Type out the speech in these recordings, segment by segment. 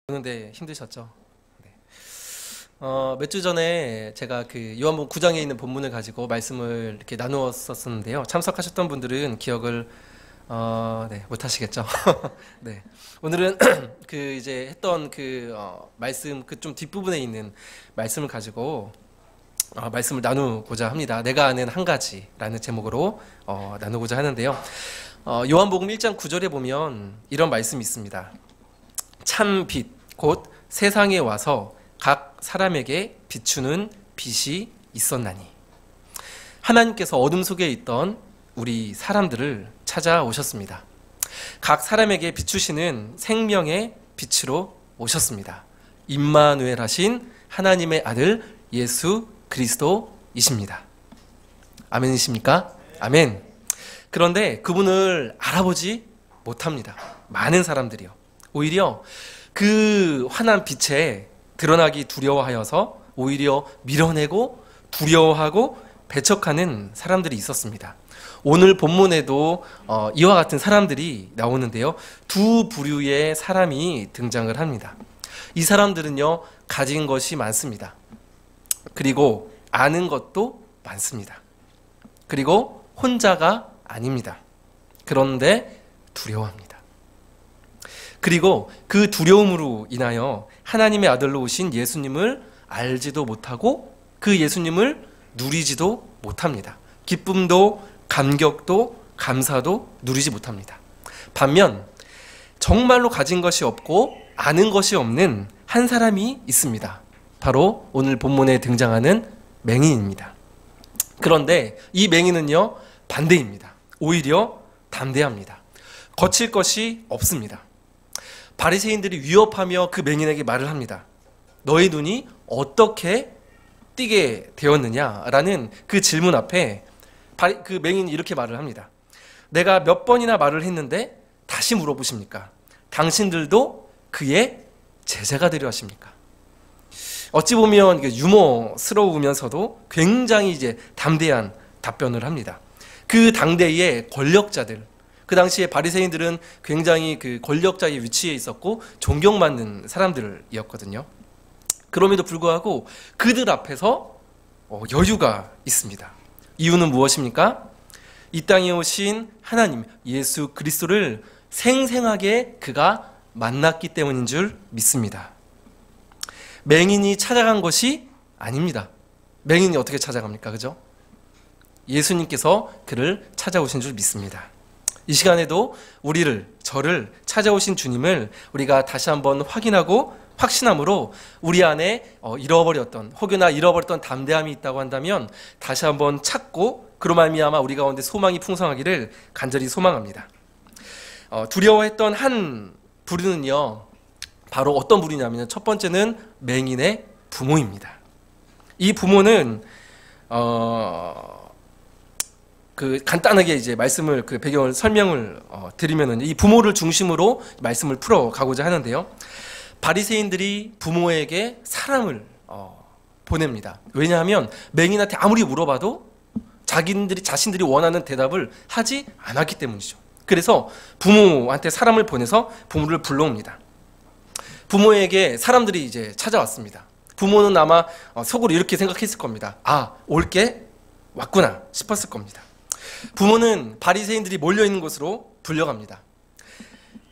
보는데 힘드셨죠? 네. 몇 주 전에 제가 그 요한복음 9장에 있는 본문을 가지고 말씀을 이렇게 나누었었는데요. 참석하셨던 분들은 기억을 네, 못 하시겠죠? 네. 오늘은 그 이제 했던 그 말씀 그 좀 뒷부분에 있는 말씀을 가지고 말씀을 나누고자 합니다. 내가 아는 한 가지라는 제목으로 나누고자 하는데요. 요한복음 1장 9절에 보면 이런 말씀이 있습니다. 참 빛, 곧 세상에 와서 각 사람에게 비추는 빛이 있었나니. 하나님께서 어둠 속에 있던 우리 사람들을 찾아오셨습니다. 각 사람에게 비추시는 생명의 빛으로 오셨습니다. 임마누엘 하신 하나님의 아들 예수 그리스도이십니다. 아멘이십니까? 아멘. 그런데 그분을 알아보지 못합니다. 많은 사람들이요. 오히려 그 환한 빛에 드러나기 두려워하여서 오히려 밀어내고 두려워하고 배척하는 사람들이 있었습니다. 오늘 본문에도 이와 같은 사람들이 나오는데요. 두 부류의 사람이 등장을 합니다. 이 사람들은요, 가진 것이 많습니다. 그리고 아는 것도 많습니다. 그리고 혼자가 아닙니다. 그런데 두려워합니다. 그리고 그 두려움으로 인하여 하나님의 아들로 오신 예수님을 알지도 못하고 그 예수님을 누리지도 못합니다. 기쁨도 감격도 감사도 누리지 못합니다. 반면 정말로 가진 것이 없고 아는 것이 없는 한 사람이 있습니다. 바로 오늘 본문에 등장하는 맹인입니다. 그런데 이 맹인은요, 반대입니다. 오히려 담대합니다. 거칠 것이 없습니다. 바리새인들이 위협하며 그 맹인에게 말을 합니다. 너의 눈이 어떻게 띄게 되었느냐라는 그 질문 앞에 그 맹인이 이렇게 말을 합니다. 내가 몇 번이나 말을 했는데 다시 물어보십니까? 당신들도 그의 제자가 되려 하십니까? 어찌 보면 유머스러우면서도 굉장히 이제 담대한 답변을 합니다. 그 당대의 권력자들, 그 당시에 바리새인들은 굉장히 그 권력자의 위치에 있었고 존경받는 사람들이었거든요. 그럼에도 불구하고 그들 앞에서 여유가 있습니다. 이유는 무엇입니까? 이 땅에 오신 하나님 예수 그리스도를 생생하게 그가 만났기 때문인 줄 믿습니다. 맹인이 찾아간 것이 아닙니다. 맹인이 어떻게 찾아갑니까? 그죠? 예수님께서 그를 찾아오신 줄 믿습니다. 이 시간에도 저를 찾아오신 주님을 우리가 다시 한번 확인하고 확신함으로 우리 안에 혹여나 잃어버렸던 담대함이 있다고 한다면 다시 한번 찾고 그로 말미암아 우리 가운데 소망이 풍성하기를 간절히 소망합니다. 두려워했던 한 부류는요, 바로 어떤 부류냐면 첫 번째는 맹인의 부모입니다. 이 부모는 간단하게 이제 배경을 설명을 드리면은 이 부모를 중심으로 말씀을 풀어 가고자 하는데요. 바리새인들이 부모에게 사람을 보냅니다. 왜냐하면 맹인한테 아무리 물어봐도 자신들이 원하는 대답을 하지 않았기 때문이죠. 그래서 부모한테 사람을 보내서 부모를 불러옵니다. 부모에게 사람들이 이제 찾아왔습니다. 부모는 아마 속으로 이렇게 생각했을 겁니다. 올 게 왔구나 싶었을 겁니다. 부모는 바리새인들이 몰려있는 곳으로 불려갑니다.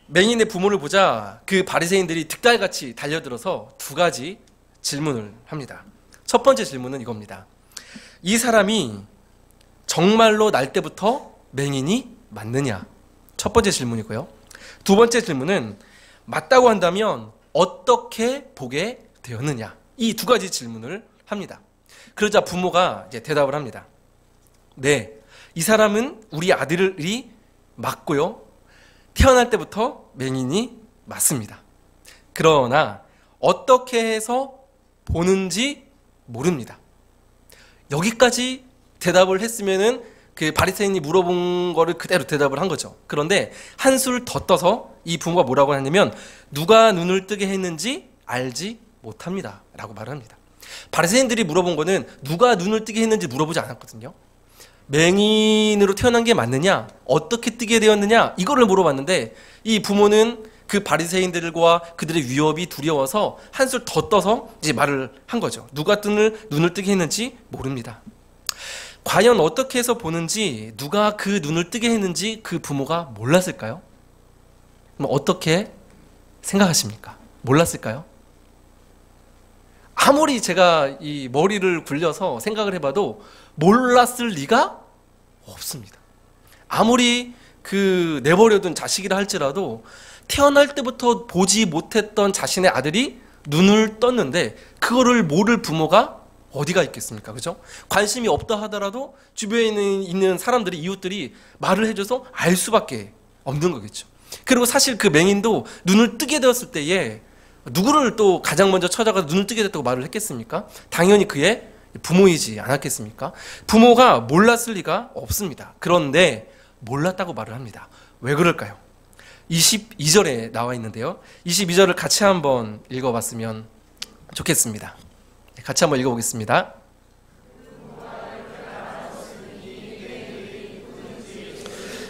맹인의 부모를 보자 그 바리새인들이 득달같이 달려들어서 두 가지 질문을 합니다. 첫 번째 질문은 이겁니다. 이 사람이 정말로 날 때부터 맹인이 맞느냐? 첫 번째 질문이고요. 두 번째 질문은 맞다고 한다면 어떻게 보게 되었느냐? 이 두 가지 질문을 합니다. 그러자 부모가 이제 대답을 합니다. 네, 이 사람은 우리 아들이 맞고요. 태어날 때부터 맹인이 맞습니다. 그러나 어떻게 해서 보는지 모릅니다. 여기까지 대답을 했으면은 그 바리새인이 물어본 거를 그대로 대답을 한 거죠. 그런데 한술 더 떠서 이 부모가 뭐라고 하냐면 누가 눈을 뜨게 했는지 알지 못합니다 라고 말을 합니다. 바리새인들이 물어본 거는 누가 눈을 뜨게 했는지 물어보지 않았거든요. 맹인으로 태어난 게 맞느냐? 어떻게 뜨게 되었느냐? 이거를 물어봤는데 이 부모는 그 바리새인들과 그들의 위협이 두려워서 한술 더 떠서 이제 말을 한 거죠. 누가 눈을 뜨게 했는지 모릅니다. 과연 어떻게 해서 보는지, 누가 그 눈을 뜨게 했는지 그 부모가 몰랐을까요? 그럼 어떻게 생각하십니까? 몰랐을까요? 아무리 제가 이 머리를 굴려서 생각을 해봐도 몰랐을 리가 없습니다. 아무리 그 내버려둔 자식이라 할지라도 태어날 때부터 보지 못했던 자신의 아들이 눈을 떴는데 그거를 모를 부모가 어디가 있겠습니까? 그죠? 관심이 없다 하더라도 주변에 있는 사람들이, 이웃들이 말을 해줘서 알 수밖에 없는 거겠죠. 그리고 사실 그 맹인도 눈을 뜨게 되었을 때에 누구를 또 가장 먼저 찾아가서 눈을 뜨게 됐다고 말을 했겠습니까? 당연히 그의 부모이지 않았겠습니까? 부모가 몰랐을 리가 없습니다. 그런데 몰랐다고 말을 합니다. 왜 그럴까요? 22절에 나와 있는데요. 22절을 같이 한번 읽어봤으면 좋겠습니다. 같이 한번 읽어보겠습니다.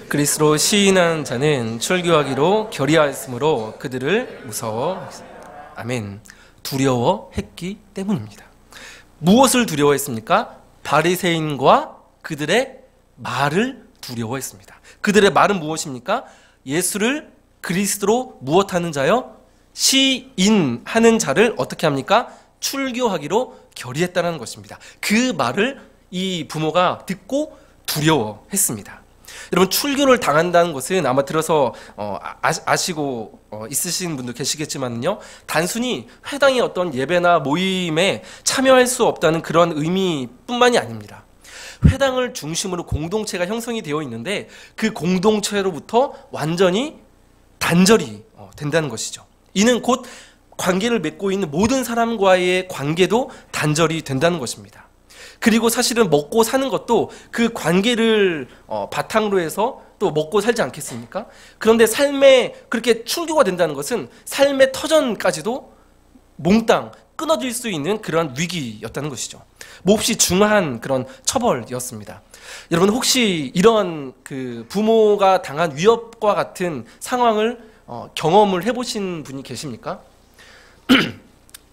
그리스로 시인한 자는 출교하기로 결의하였으므로 그들을 무서워했습니다. 아멘. 두려워했기 때문입니다. 무엇을 두려워했습니까? 바리새인과 그들의 말을 두려워했습니다. 그들의 말은 무엇입니까? 예수를 그리스도로 무엇하는 자요? 시인하는 자를 어떻게 합니까? 출교하기로 결의했다는 것입니다. 그 말을 이 부모가 듣고 두려워했습니다. 여러분, 출교를 당한다는 것은 아마 들어서 아시고 있으신 분도 계시겠지만요, 단순히 회당의 어떤 예배나 모임에 참여할 수 없다는 그런 의미뿐만이 아닙니다. 회당을 중심으로 공동체가 형성이 되어 있는데 그 공동체로부터 완전히 단절이 된다는 것이죠. 이는 곧 관계를 맺고 있는 모든 사람과의 관계도 단절이 된다는 것입니다. 그리고 사실은 먹고 사는 것도 그 관계를 바탕으로 해서 또 먹고 살지 않겠습니까? 그런데 삶에 그렇게 충교가 된다는 것은 삶의 터전까지도 몽땅 끊어질 수 있는 그러한 위기였다는 것이죠. 몹시 중한 그런 처벌이었습니다. 여러분, 혹시 이런 그 부모가 당한 위협과 같은 상황을 경험을 해보신 분이 계십니까?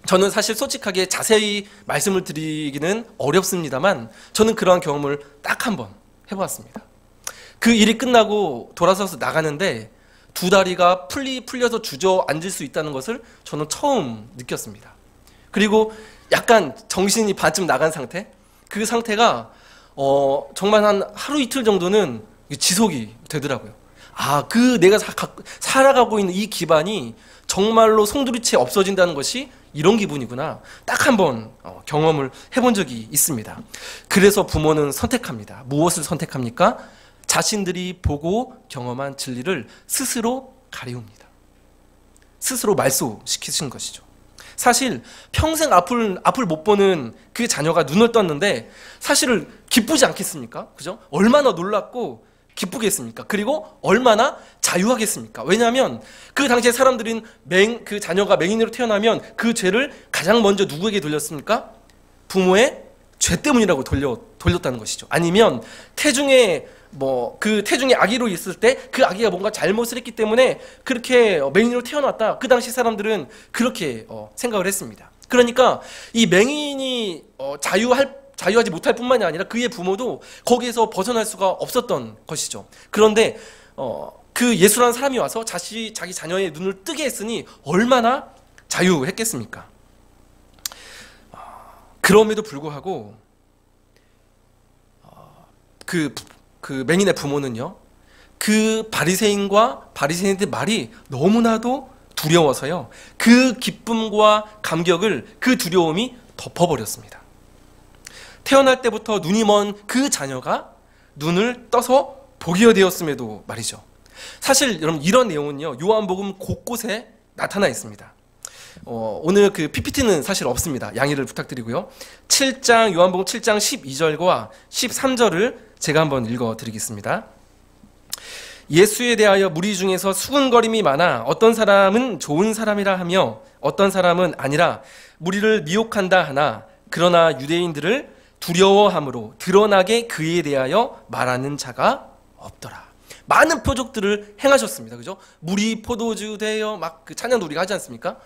저는 사실 솔직하게 자세히 말씀을 드리기는 어렵습니다만 저는 그러한 경험을 딱 한 번 해보았습니다. 그 일이 끝나고 돌아서서 나가는데 두 다리가 풀려서 주저앉을 수 있다는 것을 저는 처음 느꼈습니다. 그리고 약간 정신이 반쯤 나간 상태? 그 상태가 정말 한 하루 이틀 정도는 지속이 되더라고요. 아, 그 내가 살아가고 있는 이 기반이 정말로 송두리째 없어진다는 것이 이런 기분이구나. 딱 한 번 경험을 해본 적이 있습니다. 그래서 부모는 선택합니다. 무엇을 선택합니까? 자신들이 보고 경험한 진리를 스스로 가리웁니다. 스스로 말소시키신 것이죠. 사실 평생 앞을 못 보는 그 자녀가 눈을 떴는데 사실은 기쁘지 않겠습니까? 그죠? 얼마나 놀랍고 기쁘겠습니까? 그리고 얼마나 자유하겠습니까? 왜냐하면 그 당시에 사람들은 그 자녀가 맹인으로 태어나면 그 죄를 가장 먼저 누구에게 돌렸습니까? 부모의 죄 때문이라고 돌렸다는 것이죠. 아니면 태중에 그 태중에 아기로 있을 때 그 아기가 뭔가 잘못을 했기 때문에 그렇게 맹인으로 태어났다. 그 당시 사람들은 그렇게 생각을 했습니다. 그러니까 이 맹인이 자유하지 못할 뿐만이 아니라 그의 부모도 거기에서 벗어날 수가 없었던 것이죠. 그런데 그 예수라는 사람이 와서 자기 자녀의 눈을 뜨게 했으니 얼마나 자유했겠습니까? 그럼에도 불구하고 그 맹인의 부모는요, 그 바리새인들 말이 너무나도 두려워서요, 그 기쁨과 감격을 그 두려움이 덮어버렸습니다. 태어날 때부터 눈이 먼 그 자녀가 눈을 떠서 보게 되었음에도 말이죠. 사실 여러분, 이런 내용은요, 요한복음 곳곳에 나타나 있습니다. 오늘 그 PPT는 사실 없습니다. 양해를 부탁드리고요. 요한복음 7장 12절과 13절을 제가 한번 읽어드리겠습니다. 예수에 대하여 무리 중에서 수군거림이 많아 어떤 사람은 좋은 사람이라 하며 어떤 사람은 아니라 무리를 미혹한다 하나, 그러나 유대인들을 두려워함으로 드러나게 그에 대하여 말하는 자가 없더라. 많은 표적들을 행하셨습니다. 그죠? 물이 포도주 되어 막 그 찬양도 우리가 하지 않습니까?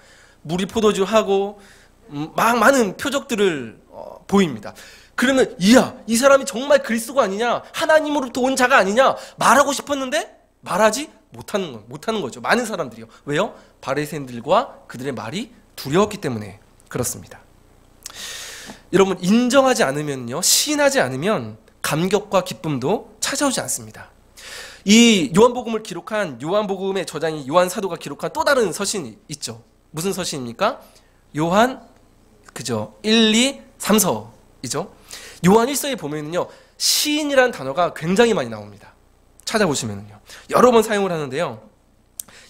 물이 포도주 하고 막 많은 표적들을 보입니다. 그러면 이야, 이 사람이 정말 그리스도가 아니냐, 하나님으로부터 온 자가 아니냐 말하고 싶었는데 말하지 못하는 거죠. 많은 사람들이요. 왜요? 바리새인들과 그들의 말이 두려웠기 때문에 그렇습니다. 여러분, 인정하지 않으면요, 시인하지 않으면 감격과 기쁨도 찾아오지 않습니다. 이 요한복음을 기록한 요한복음의 저자인 요한 사도가 기록한 또 다른 서신이 있죠. 무슨 서신입니까? 요한 1, 2, 3서이죠. 요한 1서에 보면요, 시인이라는 단어가 굉장히 많이 나옵니다. 찾아보시면요, 여러 번 사용을 하는데요.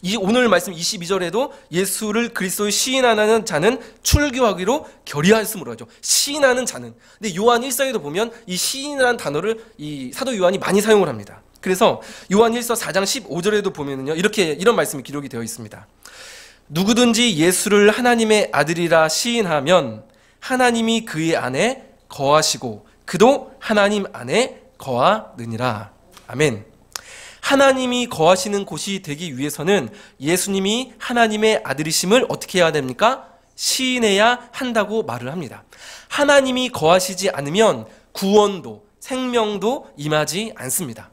이 오늘 말씀 22절에도 예수를 그리스도의 시인하는 자는 출교하기로 결의하였으므로 하죠. 시인하는 자는. 근데 요한 1서에도 보면 이 시인이라는 단어를 이 사도 요한이 많이 사용을 합니다. 그래서 요한 1서 4장 15절에도 보면은요, 이런 말씀이 기록이 되어 있습니다. 누구든지 예수를 하나님의 아들이라 시인하면 하나님이 그의 안에 거하시고 그도 하나님 안에 거하느니라. 아멘. 하나님이 거하시는 곳이 되기 위해서는 예수님이 하나님의 아들이심을 어떻게 해야 됩니까? 시인해야 한다고 말을 합니다. 하나님이 거하시지 않으면 구원도 생명도 임하지 않습니다.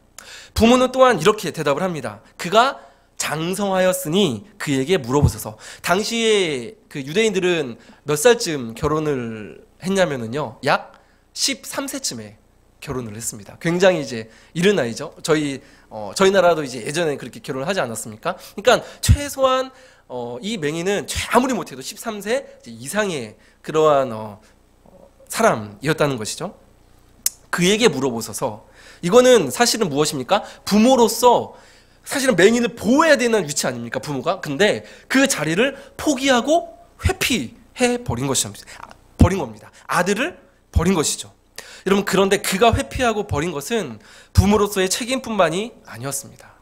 부모는 또한 이렇게 대답을 합니다. 그가 장성하였으니 그에게 물어보소서. 당시에 그 유대인들은 몇 살쯤 결혼을 했냐면은요, 약 13세쯤에 결혼을 했습니다. 굉장히 이제 이른 나이죠. 저희 나라도 이제 예전에 그렇게 결혼을 하지 않았습니까? 그러니까 최소한 이 맹인은 아무리 못해도 13세 이상의 그러한 사람이었다는 것이죠. 그에게 물어보소서. 이거는 사실은 무엇입니까? 부모로서 사실은 맹인을 보호해야 되는 위치 아닙니까? 부모가. 근데 그 자리를 포기하고 회피해 버린 겁니다. 아들을 버린 것이죠. 여러분, 그런데 그가 회피하고 버린 것은 부모로서의 책임뿐만이 아니었습니다.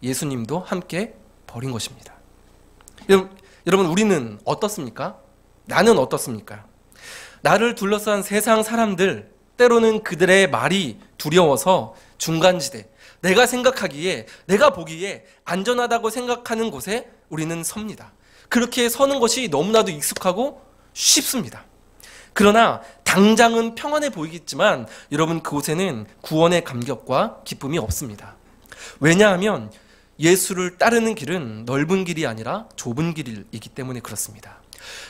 예수님도 함께 버린 것입니다. 여러분, 우리는 어떻습니까? 나는 어떻습니까? 나를 둘러싼 세상 사람들, 때로는 그들의 말이 두려워서 중간지대, 내가 생각하기에, 내가 보기에 안전하다고 생각하는 곳에 우리는 섭니다. 그렇게 서는 것이 너무나도 익숙하고 쉽습니다. 그러나 당장은 평안해 보이겠지만 여러분, 그곳에는 구원의 감격과 기쁨이 없습니다. 왜냐하면 예수를 따르는 길은 넓은 길이 아니라 좁은 길이기 때문에 그렇습니다.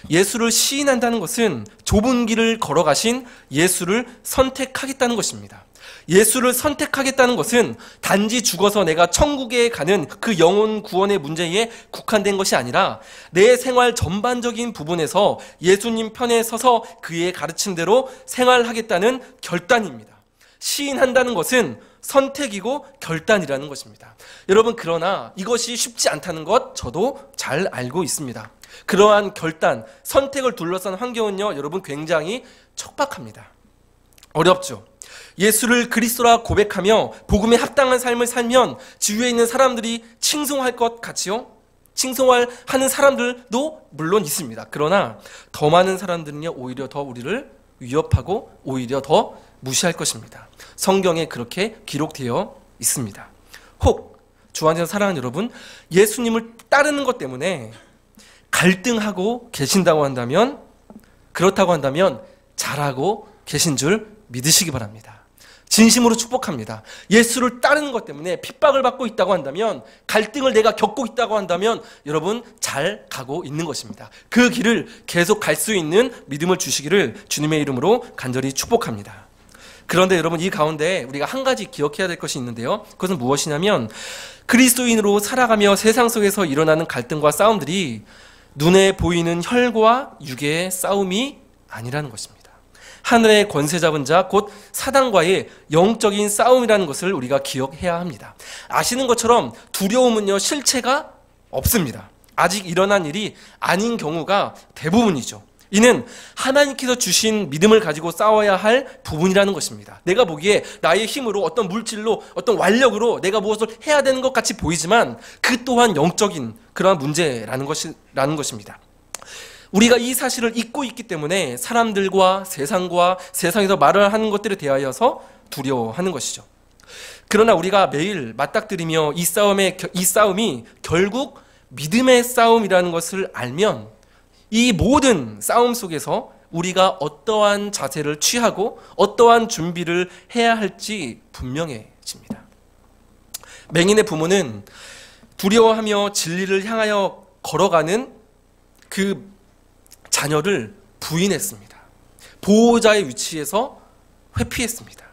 예수를 시인한다는 것은 좁은 길을 걸어가신 예수를 선택하겠다는 것입니다. 예수를 선택하겠다는 것은 단지 죽어서 내가 천국에 가는 그 영혼 구원의 문제에 국한된 것이 아니라 내 생활 전반적인 부분에서 예수님 편에 서서 그의 가르침대로 생활하겠다는 결단입니다. 시인한다는 것은 선택이고 결단이라는 것입니다. 여러분, 그러나 이것이 쉽지 않다는 것 저도 잘 알고 있습니다. 그러한 결단, 선택을 둘러싼 환경은요, 여러분, 굉장히 척박합니다. 어렵죠. 예수를 그리스도라 고백하며 복음에 합당한 삶을 살면 주위에 있는 사람들이 칭송할 것 같지요? 칭송하는 사람들도 물론 있습니다. 그러나 더 많은 사람들은요, 오히려 더 우리를 위협하고 오히려 더 무시할 것입니다. 성경에 그렇게 기록되어 있습니다. 혹 주 안에서 사랑하는 여러분, 예수님을 따르는 것 때문에 갈등하고 계신다고 한다면, 그렇다고 한다면 잘하고 계신 줄 믿으시기 바랍니다. 진심으로 축복합니다. 예수를 따르는 것 때문에 핍박을 받고 있다고 한다면, 갈등을 내가 겪고 있다고 한다면 여러분, 잘 가고 있는 것입니다. 그 길을 계속 갈 수 있는 믿음을 주시기를 주님의 이름으로 간절히 축복합니다. 그런데 여러분, 이 가운데 우리가 한 가지 기억해야 될 것이 있는데요, 그것은 무엇이냐면 그리스도인으로 살아가며 세상 속에서 일어나는 갈등과 싸움들이 눈에 보이는 혈과 육의 싸움이 아니라는 것입니다. 하늘의 권세 잡은 자, 곧 사단과의 영적인 싸움이라는 것을 우리가 기억해야 합니다. 아시는 것처럼 두려움은요, 실체가 없습니다. 아직 일어난 일이 아닌 경우가 대부분이죠. 이는 하나님께서 주신 믿음을 가지고 싸워야 할 부분이라는 것입니다. 내가 보기에 나의 힘으로, 어떤 물질로, 어떤 완력으로 내가 무엇을 해야 되는 것 같이 보이지만 그 또한 영적인 그러한 문제라는 것입니다. 우리가 이 사실을 잊고 있기 때문에 사람들과 세상과 세상에서 말을 하는 것들에 대하여서 두려워하는 것이죠. 그러나 우리가 매일 맞닥뜨리며 이 싸움이 결국 믿음의 싸움이라는 것을 알면 이 모든 싸움 속에서 우리가 어떠한 자세를 취하고 어떠한 준비를 해야 할지 분명해집니다. 맹인의 부모는 두려워하며 진리를 향하여 걸어가는 그 자녀를 부인했습니다. 보호자의 위치에서 회피했습니다.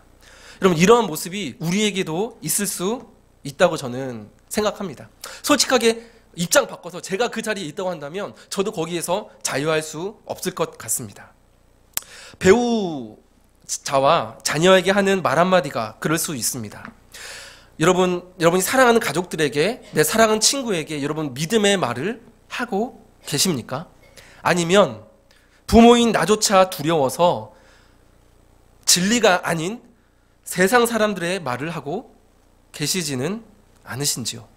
여러분, 이러한 모습이 우리에게도 있을 수 있다고 저는 생각합니다. 솔직하게 입장 바꿔서 제가 그 자리에 있다고 한다면 저도 거기에서 자유할 수 없을 것 같습니다. 배우자와 자녀에게 하는 말 한마디가 그럴 수 있습니다. 여러분이 사랑하는 가족들에게, 내 사랑하는 친구에게 여러분 믿음의 말을 하고 계십니까? 아니면 부모인 나조차 두려워서 진리가 아닌 세상 사람들의 말을 하고 계시지는 않으신지요?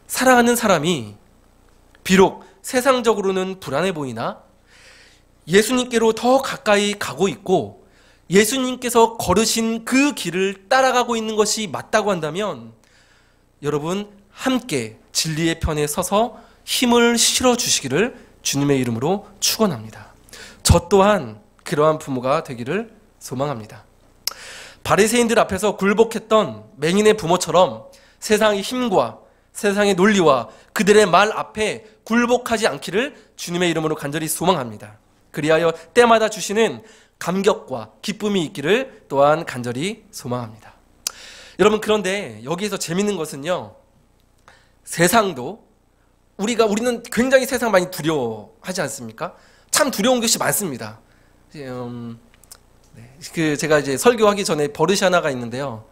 사랑하는 사람이 비록 세상적으로는 불안해 보이나 예수님께로 더 가까이 가고 있고 예수님께서 걸으신 그 길을 따라가고 있는 것이 맞다고 한다면 여러분 함께 진리의 편에 서서 힘을 실어주시기를 주님의 이름으로 축원합니다. 저 또한 그러한 부모가 되기를 소망합니다. 바리새인들 앞에서 굴복했던 맹인의 부모처럼 세상의 힘과 세상의 논리와 그들의 말 앞에 굴복하지 않기를 주님의 이름으로 간절히 소망합니다. 그리하여 때마다 주시는 감격과 기쁨이 있기를 또한 간절히 소망합니다. 여러분, 그런데 여기에서 재밌는 것은요, 세상도 우리는 굉장히 세상 많이 두려워하지 않습니까? 참 두려운 것이 많습니다. 제가 이제 설교하기 전에 버릇이 하나가 있는데요.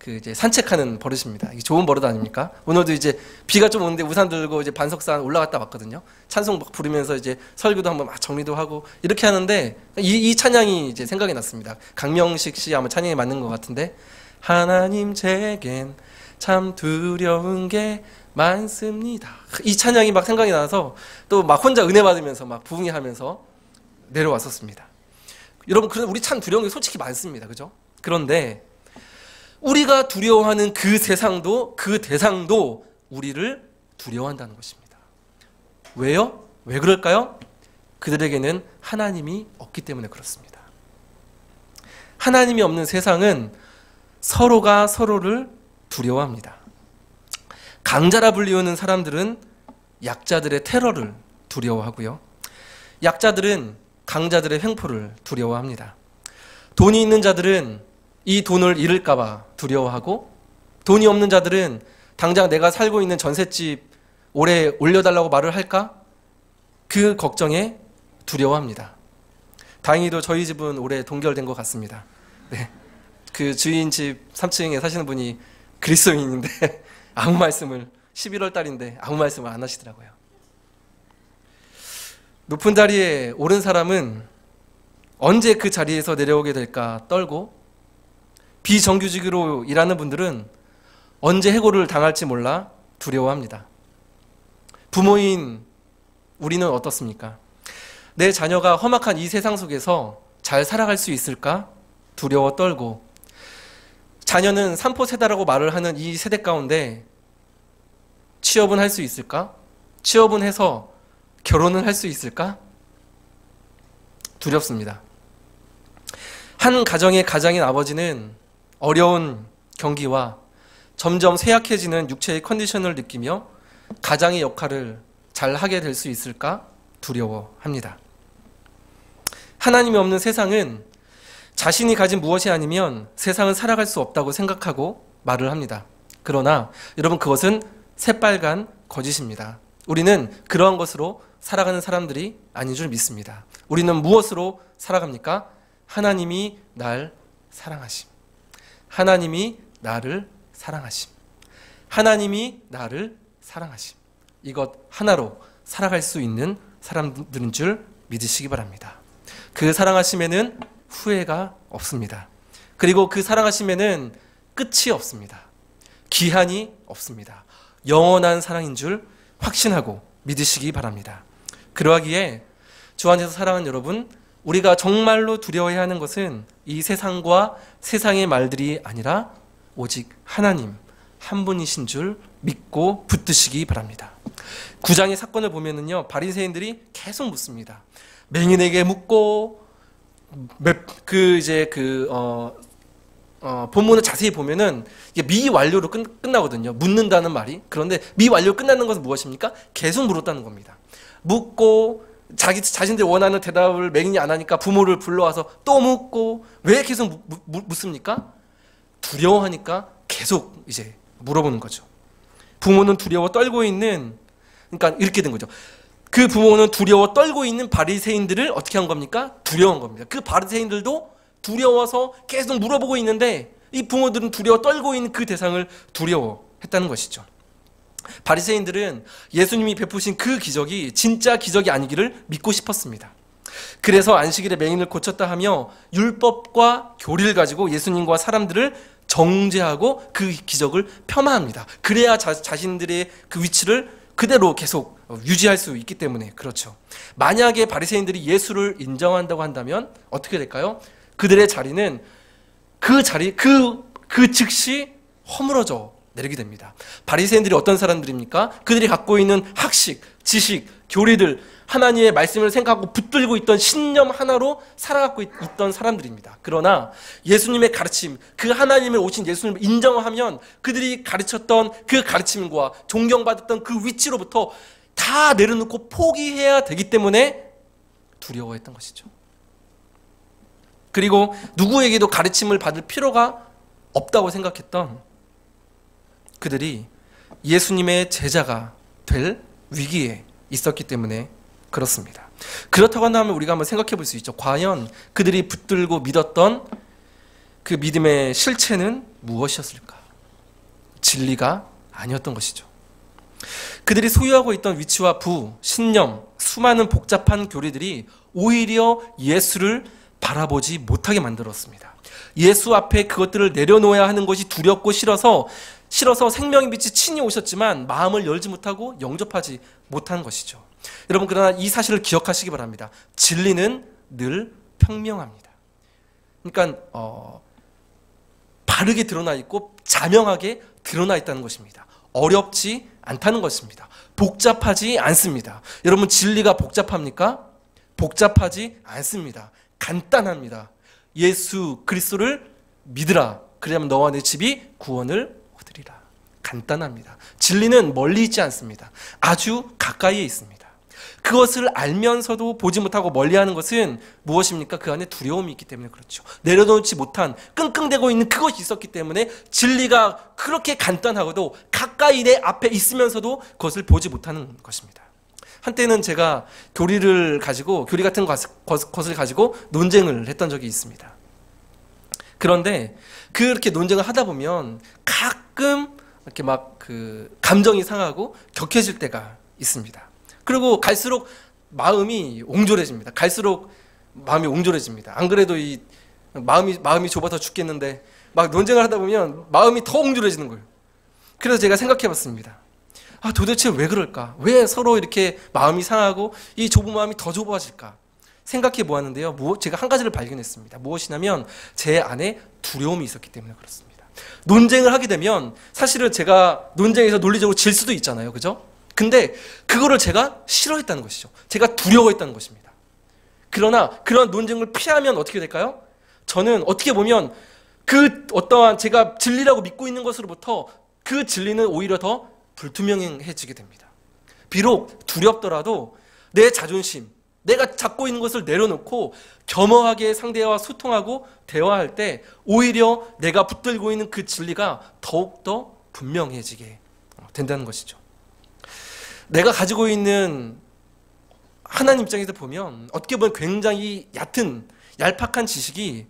이제 산책하는 버릇입니다. 이게 좋은 버릇 아닙니까? 오늘도 이제 비가 좀 오는데 우산 들고 이제 반석산 올라갔다 왔거든요. 찬송 막 부르면서 이제 설교도 한번 막 정리도 하고 이렇게 하는데 이 찬양이 이제 생각이 났습니다. 강명식 씨 아마 찬양이 맞는 것 같은데, 하나님 제겐 참 두려운 게 많습니다. 이 찬양이 막 생각이 나서 또 막 혼자 은혜 받으면서 막 부흥회하면서 내려왔었습니다. 여러분, 우리 참 두려운 게 솔직히 많습니다. 그죠? 그런데 우리가 두려워하는 그 세상도 그 대상도 우리를 두려워한다는 것입니다. 왜요? 왜 그럴까요? 그들에게는 하나님이 없기 때문에 그렇습니다. 하나님이 없는 세상은 서로가 서로를 두려워합니다. 강자라 불리우는 사람들은 약자들의 테러를 두려워하고요. 약자들은 강자들의 횡포를 두려워합니다. 돈이 있는 자들은 이 돈을 잃을까봐 두려워하고, 돈이 없는 자들은 당장 내가 살고 있는 전셋집 올해 올려달라고 말을 할까? 그 걱정에 두려워합니다. 다행히도 저희 집은 올해 동결된 것 같습니다. 네. 그 주인 집 3층에 사시는 분이 그리스도인인데 아무 말씀을, 11월 달인데 아무 말씀을 안 하시더라고요. 높은 자리에 오른 사람은 언제 그 자리에서 내려오게 될까 떨고, 비정규직으로 일하는 분들은 언제 해고를 당할지 몰라 두려워합니다. 부모인 우리는 어떻습니까? 내 자녀가 험악한 이 세상 속에서 잘 살아갈 수 있을까 두려워 떨고, 자녀는 삼포세다라고 말을 하는 이 세대 가운데 취업은 할 수 있을까? 취업은 해서 결혼은 할 수 있을까? 두렵습니다. 한 가정의 가장인 아버지는 어려운 경기와 점점 쇠약해지는 육체의 컨디션을 느끼며 가장의 역할을 잘 하게 될 수 있을까 두려워합니다. 하나님이 없는 세상은 자신이 가진 무엇이 아니면 세상은 살아갈 수 없다고 생각하고 말을 합니다. 그러나 여러분, 그것은 새빨간 거짓입니다. 우리는 그러한 것으로 살아가는 사람들이 아닌 줄 믿습니다. 우리는 무엇으로 살아갑니까? 하나님이 날 사랑하심. 하나님이 나를 사랑하심. 하나님이 나를 사랑하심. 이것 하나로 살아갈 수 있는 사람들인 줄 믿으시기 바랍니다. 그 사랑하심에는 후회가 없습니다. 그리고 그 사랑하심에는 끝이 없습니다. 기한이 없습니다. 영원한 사랑인 줄 확신하고 믿으시기 바랍니다. 그러하기에 주 안에서 사랑하는 여러분, 우리가 정말로 두려워해야 하는 것은 이 세상과 세상의 말들이 아니라 오직 하나님 한 분이신 줄 믿고 붙드시기 바랍니다. 9장의 사건을 보면은요, 바리새인들이 계속 묻습니다. 맹인에게 묻고 본문을 자세히 보면은 이게 미완료로 끝나거든요. 묻는다는 말이. 그런데 미완료로 끝나는 것은 무엇입니까? 계속 물었다는 겁니다. 묻고 자신들이 원하는 대답을 맹인이 안 하니까 부모를 불러와서 또 묻고. 왜 계속 묻습니까? 두려워하니까 계속 이제 물어보는 거죠. 부모는 두려워 떨고 있는, 그러니까 이렇게 된 거죠. 그 부모는 두려워 떨고 있는 바리새인들을 어떻게 한 겁니까? 두려워한 겁니다. 그 바리새인들도 두려워서 계속 물어보고 있는데 이 부모들은 두려워 떨고 있는 그 대상을 두려워했다는 것이죠. 바리새인들은 예수님이 베푸신 그 기적이 진짜 기적이 아니기를 믿고 싶었습니다. 그래서 안식일에 맹인을 고쳤다 하며 율법과 교리를 가지고 예수님과 사람들을 정죄하고 그 기적을 폄하합니다. 그래야 자신들의 그 위치를 그대로 계속 유지할 수 있기 때문에 그렇죠. 만약에 바리새인들이 예수를 인정한다고 한다면 어떻게 될까요? 그들의 자리는 그 즉시 허물어져 내리게 됩니다. 바리새인들이 어떤 사람들입니까? 그들이 갖고 있는 학식, 지식, 교리들, 하나님의 말씀을 생각하고 붙들고 있던 신념 하나로 살아가고 있던 사람들입니다. 그러나 예수님의 가르침, 그 하나님의 오신 예수님을 인정하면 그들이 가르쳤던 그 가르침과 존경받았던 그 위치로부터 다 내려놓고 포기해야 되기 때문에 두려워했던 것이죠. 그리고 누구에게도 가르침을 받을 필요가 없다고 생각했던 그들이 예수님의 제자가 될 위기에 있었기 때문에 그렇습니다. 그렇다고 한다면 우리가 한번 생각해 볼 수 있죠. 과연 그들이 붙들고 믿었던 그 믿음의 실체는 무엇이었을까? 진리가 아니었던 것이죠. 그들이 소유하고 있던 위치와 신념, 수많은 복잡한 교리들이 오히려 예수를 바라보지 못하게 만들었습니다. 예수 앞에 그것들을 내려놓아야 하는 것이 두렵고 싫어서 생명의 빛이 친히 오셨지만 마음을 열지 못하고 영접하지 못한 것이죠. 여러분, 그러나 이 사실을 기억하시기 바랍니다. 진리는 늘 평명합니다. 그러니까 바르게 드러나 있고 자명하게 드러나 있다는 것입니다. 어렵지 않다는 것입니다. 복잡하지 않습니다. 여러분, 진리가 복잡합니까? 복잡하지 않습니다. 간단합니다. 예수 그리스도를 믿으라. 그래야만 너와 내 집이 구원을 얻으리라. 간단합니다. 진리는 멀리 있지 않습니다. 아주 가까이에 있습니다. 그것을 알면서도 보지 못하고 멀리하는 것은 무엇입니까? 그 안에 두려움이 있기 때문에 그렇죠. 내려놓지 못한 끙끙대고 있는 그것이 있었기 때문에 진리가 그렇게 간단하고도 가까이 내 앞에 있으면서도 그것을 보지 못하는 것입니다. 한때는 제가 교리 같은 것을 가지고 논쟁을 했던 적이 있습니다. 그런데 그렇게 논쟁을 하다 보면 가끔 이렇게 감정이 상하고 격해질 때가 있습니다. 그리고 갈수록 마음이 옹졸해집니다. 안 그래도 이 마음이 좁아서 죽겠는데 막 논쟁을 하다 보면 마음이 더 옹졸해지는 거예요. 그래서 제가 생각해 봤습니다. 도대체 왜 그럴까? 왜 서로 이렇게 마음이 상하고 이 좁은 마음이 더 좁아질까? 생각해 보았는데요. 제가 한 가지를 발견했습니다. 무엇이냐면 제 안에 두려움이 있었기 때문에 그렇습니다. 논쟁을 하게 되면 사실은 제가 논쟁에서 논리적으로 질 수도 있잖아요. 그죠? 근데 그거를 제가 싫어했다는 것이죠. 제가 두려워했다는 것입니다. 그러나 그런 논쟁을 피하면 어떻게 될까요? 저는 어떻게 보면 그 어떠한 제가 진리라고 믿고 있는 것으로부터 그 진리는 오히려 더 불투명해지게 됩니다. 비록 두렵더라도 내 자존심, 내가 잡고 있는 것을 내려놓고 겸허하게 상대와 소통하고 대화할 때 오히려 내가 붙들고 있는 그 진리가 더욱더 분명해지게 된다는 것이죠. 내가 가지고 있는 하나님 입장에서 보면 어떻게 보면 굉장히 얄팍한 지식이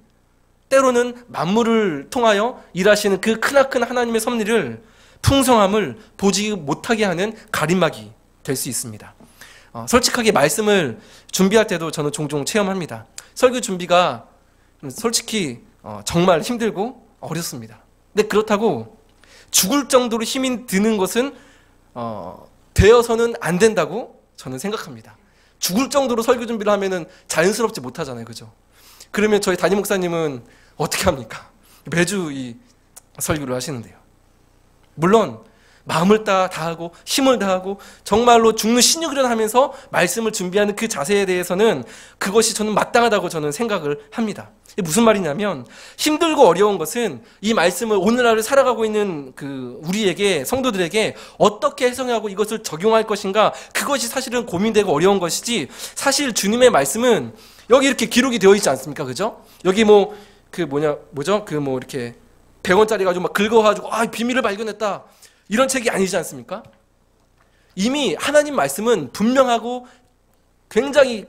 때로는 만물을 통하여 일하시는 그 크나큰 하나님의 섭리를 풍성함을 보지 못하게 하는 가림막이 될 수 있습니다. 솔직하게 말씀을 준비할 때도 저는 종종 체험합니다. 설교 준비가 솔직히 정말 힘들고 어렵습니다. 근데 그렇다고 죽을 정도로 힘이 드는 것은 되어서는 안 된다고 저는 생각합니다. 죽을 정도로 설교 준비를 하면은 자연스럽지 못하잖아요. 그죠? 그러면 저희 담임 목사님은 어떻게 합니까? 매주 이 설교를 하시는데요. 물론 마음을 다하고 힘을 다하고 정말로 죽는 신유기를 하면서 말씀을 준비하는 그 자세에 대해서는 그것이 저는 마땅하다고 저는 생각을 합니다. 이게 무슨 말이냐면 힘들고 어려운 것은 이 말씀을 오늘날을 살아가고 있는 그 우리에게 성도들에게 어떻게 해석하고 이것을 적용할 것인가, 그것이 사실은 고민되고 어려운 것이지, 사실 주님의 말씀은 여기 이렇게 기록이 되어 있지 않습니까? 그죠? 여기 이렇게 100원짜리 가지고 막 긁어가지고 비밀을 발견했다, 이런 책이 아니지 않습니까? 이미 하나님 말씀은 분명하고 굉장히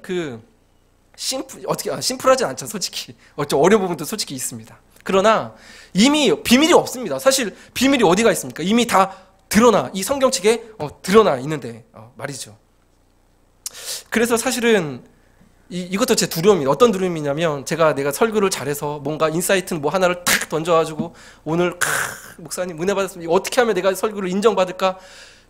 심플하진 않죠. 솔직히 좀 어려운 부분도 솔직히 있습니다. 그러나 이미 비밀이 없습니다. 사실 비밀이 어디가 있습니까? 이미 다 드러나, 이 성경책에 드러나 있는데 말이죠. 그래서 사실은 이것도 제 두려움입니다. 어떤 두려움이냐면, 내가 설교를 잘해서 뭔가 인사이트 하나를 탁 던져가지고 오늘 목사님 은혜 받았습니다, 어떻게 하면 내가 설교를 인정받을까,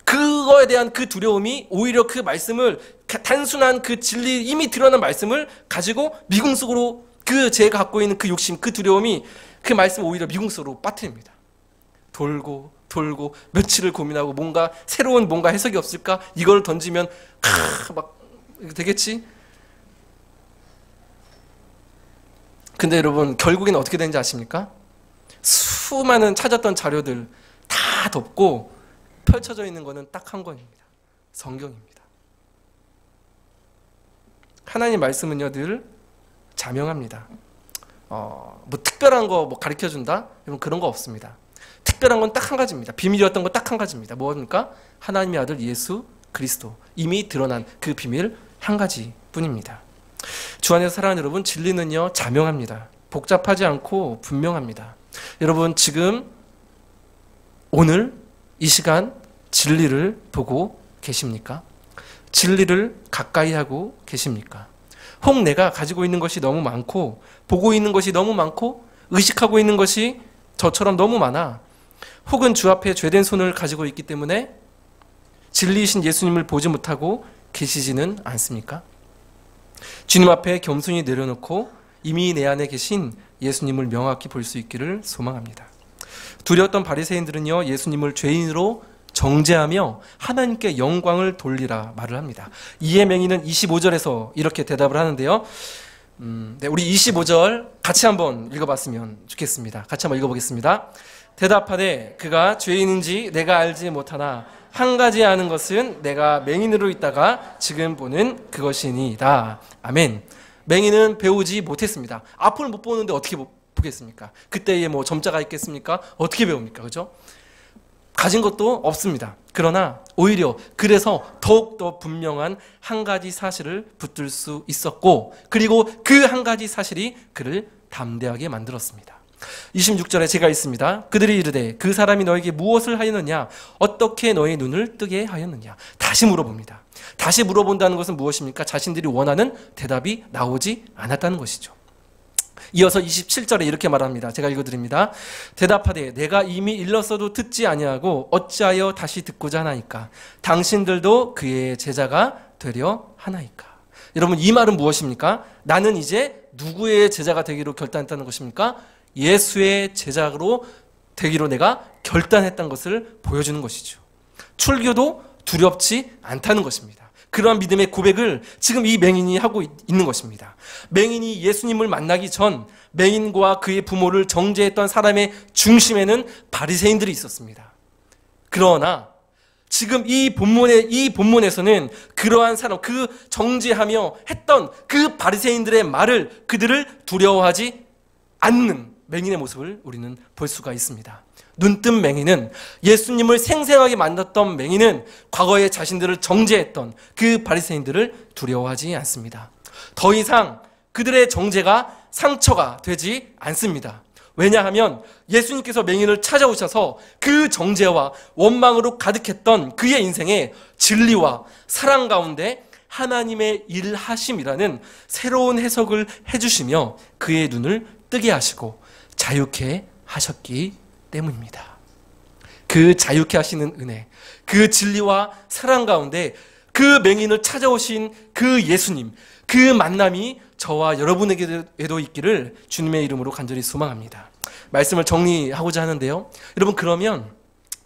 그거에 대한 그 두려움이 오히려 그 말씀을, 단순한 그 진리 이미 드러난 말씀을 가지고 미궁속으로, 제가 갖고 있는 그 욕심, 그 두려움이 그 말씀을 오히려 미궁속으로 빠뜨립니다. 돌고 며칠을 고민하고 새로운 해석이 없을까, 이걸 던지면 막 되겠지. 근데 여러분, 결국에는 어떻게 되는지 아십니까? 수많은 찾았던 자료들 다 덮고 펼쳐져 있는 것은 딱 한 권입니다. 성경입니다. 하나님 말씀은요, 늘 자명합니다. 특별한 거 가르쳐준다? 여러분, 그런 거 없습니다. 특별한 건 딱 한 가지입니다. 비밀이었던 건 딱 한 가지입니다. 뭐입니까? 하나님의 아들 예수 그리스도, 이미 드러난 그 비밀 한 가지 뿐입니다. 주 안에서 사랑하는 여러분, 진리는요 자명합니다. 복잡하지 않고 분명합니다. 여러분, 지금 오늘 이 시간 진리를 보고 계십니까? 진리를 가까이 하고 계십니까? 혹 내가 가지고 있는 것이 너무 많고, 보고 있는 것이 너무 많고, 의식하고 있는 것이 저처럼 너무 많아, 혹은 주 앞에 죄된 손을 가지고 있기 때문에 진리이신 예수님을 보지 못하고 계시지는 않습니까? 주님 앞에 겸손히 내려놓고 이미 내 안에 계신 예수님을 명확히 볼 수 있기를 소망합니다. 두려웠던 바리새인들은요, 예수님을 죄인으로 정죄하며 하나님께 영광을 돌리라 말을 합니다. 이에 맹인은 25절에서 이렇게 대답을 하는데요. 우리 25절 같이 한번 읽어봤으면 좋겠습니다. 같이 한번 읽어보겠습니다. 대답하되 그가 죄인인지 내가 알지 못하나 한 가지 아는 것은 내가 맹인으로 있다가 지금 보는 그것이니이다. 아멘. 맹인은 배우지 못했습니다. 앞을 못 보는데 어떻게 보겠습니까? 그때에 점자가 있겠습니까? 어떻게 배웁니까? 그죠? 가진 것도 없습니다. 그러나 오히려 그래서 더욱더 분명한 한 가지 사실을 붙들 수 있었고, 그리고 그 한 가지 사실이 그를 담대하게 만들었습니다. 26절에 제가 있습니다. 그들이 이르되 그 사람이 너에게 무엇을 하였느냐, 어떻게 너의 눈을 뜨게 하였느냐. 다시 물어봅니다. 다시 물어본다는 것은 무엇입니까? 자신들이 원하는 대답이 나오지 않았다는 것이죠. 이어서 27절에 이렇게 말합니다. 제가 읽어드립니다. 대답하되 내가 이미 일렀어도 듣지 아니하고 어찌하여 다시 듣고자 하나이까? 당신들도 그의 제자가 되려 하나이까? 여러분, 이 말은 무엇입니까? 나는 이제 누구의 제자가 되기로 결단했다는 것입니까? 예수의 제자로 되기로 내가 결단했다는 것을 보여주는 것이죠. 출교도 두렵지 않다는 것입니다. 그러한 믿음의 고백을 지금 이 맹인이 하고 있는 것입니다. 맹인이 예수님을 만나기 전 맹인과 그의 부모를 정죄했던 사람의 중심에는 바리새인들이 있었습니다. 그러나 지금 이 본문에서는 그러한 사람, 그 정죄하며 했던 그 바리새인들의 말을, 그들을 두려워하지 않는 맹인의 모습을 우리는 볼 수가 있습니다. 눈뜬 맹인은, 예수님을 생생하게 만났던 맹인은 과거에 자신들을 정죄했던 그 바리새인들을 두려워하지 않습니다. 더 이상 그들의 정죄가 상처가 되지 않습니다. 왜냐하면 예수님께서 맹인을 찾아오셔서 그 정죄와 원망으로 가득했던 그의 인생에 진리와 사랑 가운데 하나님의 일하심이라는 새로운 해석을 해주시며 그의 눈을 뜨게 하시고 자유케 하셨기 때문입니다. 그 자유케 하시는 은혜, 그 진리와 사랑 가운데 그 맹인을 찾아오신 그 예수님, 그 만남이 저와 여러분에게도 있기를 주님의 이름으로 간절히 소망합니다. 말씀을 정리하고자 하는데요. 여러분, 그러면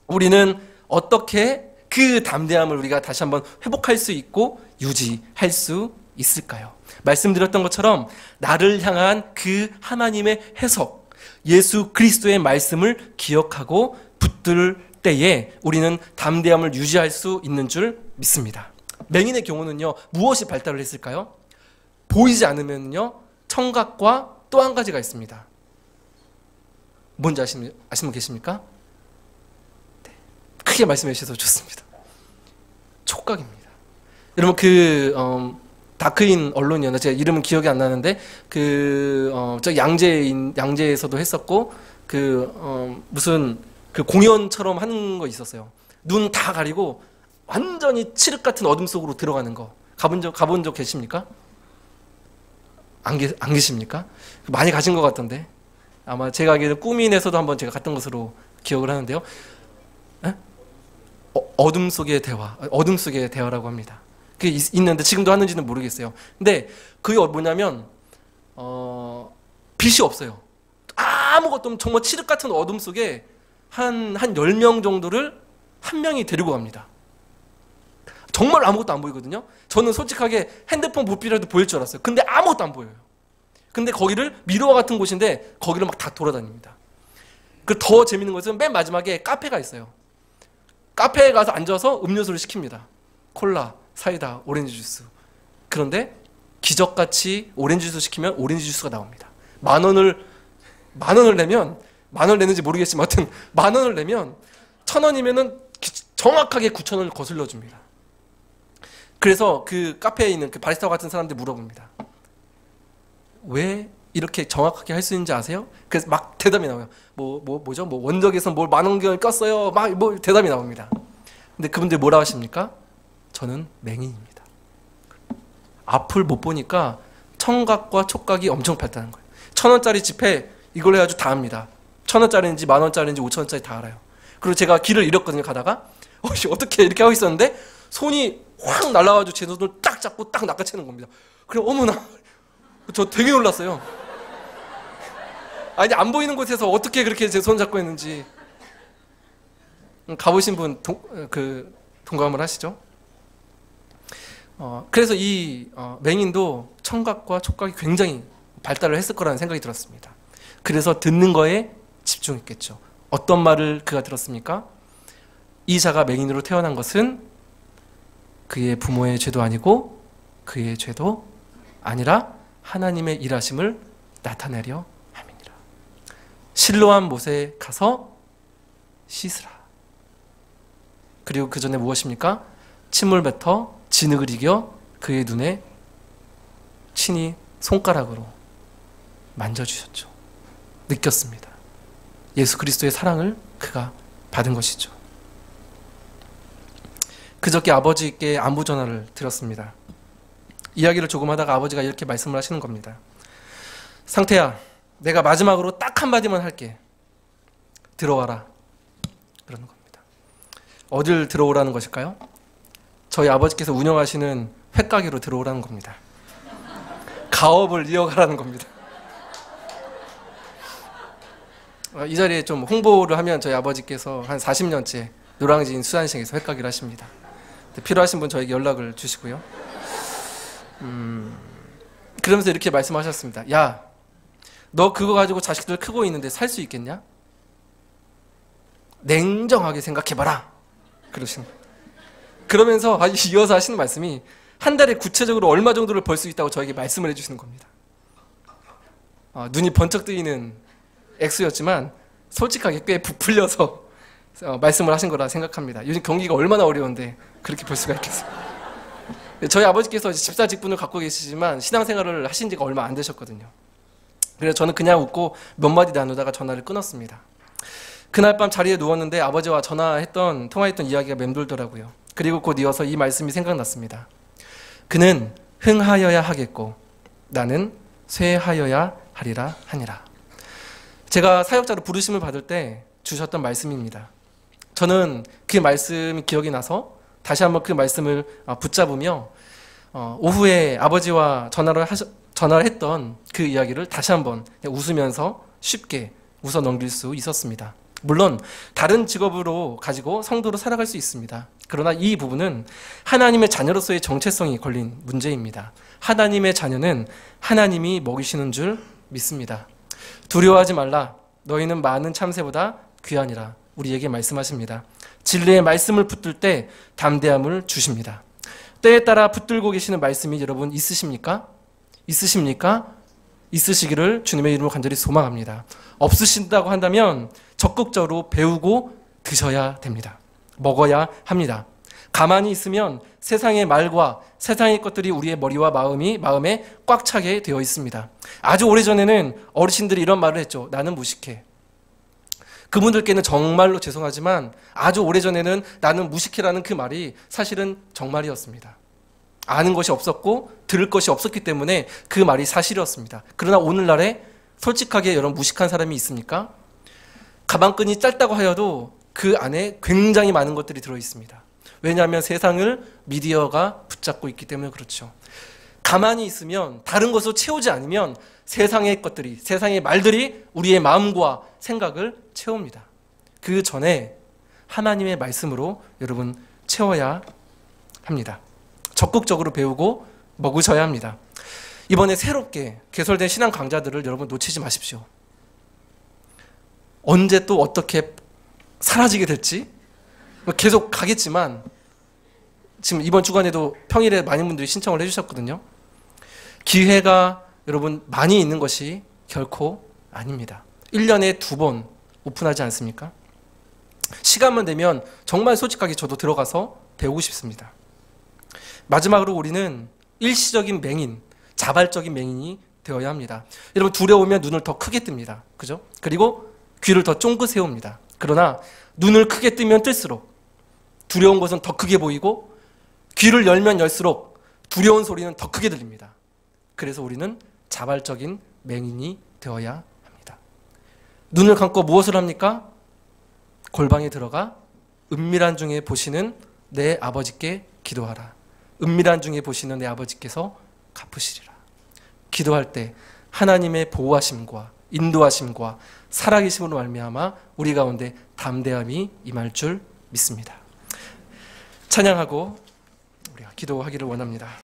우리는 어떻게 그 담대함을 우리가 다시 한번 회복할 수 있고 유지할 수 있을까요? 말씀드렸던 것처럼 나를 향한 그 하나님의 해석, 예수 그리스도의 말씀을 기억하고 붙들 때에 우리는 담대함을 유지할 수 있는 줄 믿습니다. 맹인의 경우는요, 무엇이 발달을 했을까요? 보이지 않으면요, 청각과 또 한 가지가 있습니다. 뭔지 아시는 분 계십니까? 네. 크게 말씀해 주셔서 좋습니다. 촉각입니다. 여러분, 다크인 언론이었나? 제가 이름은 기억이 안 나는데, 저 양재에서도 했었고, 무슨 공연처럼 하는 거 있었어요. 눈 다 가리고 완전히 칠흑 같은 어둠 속으로 들어가는 거. 가본 적 계십니까? 안 계십니까? 많이 가신 것 같던데. 아마 제가 알기로는 꾸민에서도 한번 제가 갔던 것으로 기억을 하는데요. 어둠 속의 대화, 어둠 속의 대화라고 합니다. 그게 있는데 지금도 하는지는 모르겠어요. 근데 그게 뭐냐면 빛이 없어요. 아무것도 없는 정말 칠흑 같은 어둠 속에 한 10명 정도를 한 명이 데리고 갑니다. 정말 아무것도 안 보이거든요. 저는 솔직하게 핸드폰 부피라도 보일 줄 알았어요. 근데 아무것도 안 보여요. 근데 거기를 미로와 같은 곳인데 거기를 막 다 돌아다닙니다. 그 더 재밌는 것은 맨 마지막에 카페가 있어요. 카페에 가서 앉아서 음료수를 시킵니다. 콜라, 사이다, 오렌지 주스. 그런데 기적같이 오렌지 주스 시키면 오렌지 주스가 나옵니다. 만 원을 내면, 만 원 내는지 모르겠지만 하여튼 만 원을 내면 1,000원이면은 정확하게 9,000원을 거슬러 줍니다. 그래서 그 카페에 있는 그 바리스타 같은 사람들 물어봅니다. 왜 이렇게 정확하게 할 수 있는지 아세요? 그래서 막 대답이 나와요. 뭐죠? 원적에서 뭘 10,000원을 꼈어요. 막 대답이 나옵니다. 근데 그분들 뭐라 하십니까? 저는 맹인입니다. 앞을 못 보니까 청각과 촉각이 엄청 발달한 거예요. 1,000원짜리 지폐 이걸 해가지고 다 압니다. 1,000원짜리인지 10,000원짜리인지 5,000원짜리 다 알아요. 그리고 제가 길을 잃었거든요. 가다가 어떻게 이렇게 하고 있었는데 손이 확 날라가지고 제 손을 딱 잡고 딱 낚아채는 겁니다. 그래, 어머나, 저 되게 놀랐어요. 아니, 안 보이는 곳에서 어떻게 그렇게 제 손 잡고 있는지. 가보신 분 동감을 하시죠? 그래서 이 맹인도 청각과 촉각이 굉장히 발달을 했을 거라는 생각이 들었습니다. 그래서 듣는 거에 집중했겠죠. 어떤 말을 그가 들었습니까? 이 자가 맹인으로 태어난 것은 그의 부모의 죄도 아니고 그의 죄도 아니라 하나님의 일하심을 나타내려 함이니라. 실로암 못에 가서 씻으라. 그리고 그 전에 무엇입니까? 침을 뱉어 진흙을 이겨 그의 눈에 친히 손가락으로 만져주셨죠. 느꼈습니다. 예수 그리스도의 사랑을 그가 받은 것이죠. 그저께 아버지께 안부 전화를 드렸습니다. 이야기를 조금 하다가 아버지가 이렇게 말씀을 하시는 겁니다. 상태야, 내가 마지막으로 딱 한마디만 할게. 들어와라. 그러는 겁니다. 어딜 들어오라는 것일까요? 저희 아버지께서 운영하시는 횟가게로 들어오라는 겁니다. 가업을 이어가라는 겁니다. 이 자리에 좀 홍보를 하면 저희 아버지께서 한 40년째 노량진 수산시장에서 횟가게를 하십니다. 필요하신 분 저에게 연락을 주시고요. 그러면서 이렇게 말씀하셨습니다. 야, 너 그거 가지고 자식들 크고 있는데 살 수 있겠냐? 냉정하게 생각해봐라. 그러시는 거예요. 그러면서 이어서 하시는 말씀이 한 달에 구체적으로 얼마 정도를 벌 수 있다고 저에게 말씀을 해주시는 겁니다. 눈이 번쩍 뜨이는 액수였지만 솔직하게 꽤 부풀려서 말씀을 하신 거라 생각합니다. 요즘 경기가 얼마나 어려운데 그렇게 볼 수가 있겠어요. 저희 아버지께서 집사 직분을 갖고 계시지만 신앙생활을 하신 지가 얼마 안 되셨거든요. 그래서 저는 그냥 웃고 몇 마디 나누다가 전화를 끊었습니다. 그날 밤 자리에 누웠는데 아버지와 통화했던 이야기가 맴돌더라고요. 그리고 곧 이어서 이 말씀이 생각났습니다. 그는 흥하여야 하겠고 나는 쇠하여야 하리라 하니라. 제가 사역자로 부르심을 받을 때 주셨던 말씀입니다. 저는 그 말씀이 기억이 나서 다시 한번 그 말씀을 붙잡으며 오후에 아버지와 전화를 했던 그 이야기를 다시 한번 웃으면서 쉽게 웃어 넘길 수 있었습니다. 물론 다른 직업으로 가지고 성도로 살아갈 수 있습니다. 그러나 이 부분은 하나님의 자녀로서의 정체성이 걸린 문제입니다. 하나님의 자녀는 하나님이 먹이시는 줄 믿습니다. 두려워하지 말라. 너희는 많은 참새보다 귀하니라. 우리에게 말씀하십니다. 진리의 말씀을 붙들 때 담대함을 주십니다. 때에 따라 붙들고 계시는 말씀이 여러분 있으십니까? 있으시기를 주님의 이름으로 간절히 소망합니다. 없으신다고 한다면 적극적으로 배우고 드셔야 됩니다. 먹어야 합니다. 가만히 있으면 세상의 말과 세상의 것들이 우리의 머리와 마음에 꽉 차게 되어 있습니다. 아주 오래전에는 어르신들이 이런 말을 했죠. 나는 무식해. 그분들께는 정말로 죄송하지만 아주 오래전에는 나는 무식해라는 그 말이 사실은 정말이었습니다. 아는 것이 없었고 들을 것이 없었기 때문에 그 말이 사실이었습니다. 그러나 오늘날에 솔직하게 여러분 무식한 사람이 있습니까? 가방끈이 짧다고 하여도 그 안에 굉장히 많은 것들이 들어있습니다. 왜냐하면 세상을 미디어가 붙잡고 있기 때문에 그렇죠. 가만히 있으면 다른 것으로 채우지 않으면 세상의 것들이, 세상의 말들이 우리의 마음과 생각을 채웁니다. 그 전에 하나님의 말씀으로 여러분 채워야 합니다. 적극적으로 배우고 먹으셔야 합니다. 이번에 새롭게 개설된 신앙 강좌들을 여러분 놓치지 마십시오. 언제 또 어떻게 사라지게 될지 계속 가겠지만 지금 이번 주간에도 평일에 많은 분들이 신청을 해주셨거든요. 기회가 여러분 많이 있는 것이 결코 아닙니다. 1년에 2번 오픈하지 않습니까? 시간만 되면 정말 솔직하게 저도 들어가서 배우고 싶습니다. 마지막으로 우리는 일시적인 맹인, 자발적인 맹인이 되어야 합니다. 여러분 두려우면 눈을 더 크게 뜹니다. 그죠? 그리고 귀를 더 쫑긋 세웁니다. 그러나 눈을 크게 뜨면 뜰수록 두려운 것은 더 크게 보이고 귀를 열면 열수록 두려운 소리는 더 크게 들립니다. 그래서 우리는 자발적인 맹인이 되어야 합니다. 눈을 감고 무엇을 합니까? 골방에 들어가 은밀한 중에 보시는 내 아버지께 기도하라. 은밀한 중에 보시는 내 아버지께서 갚으시리라. 기도할 때 하나님의 보호하심과 인도하심과 살아계심으로 말미암아 우리 가운데 담대함이 임할 줄 믿습니다. 찬양하고 우리가 기도하기를 원합니다.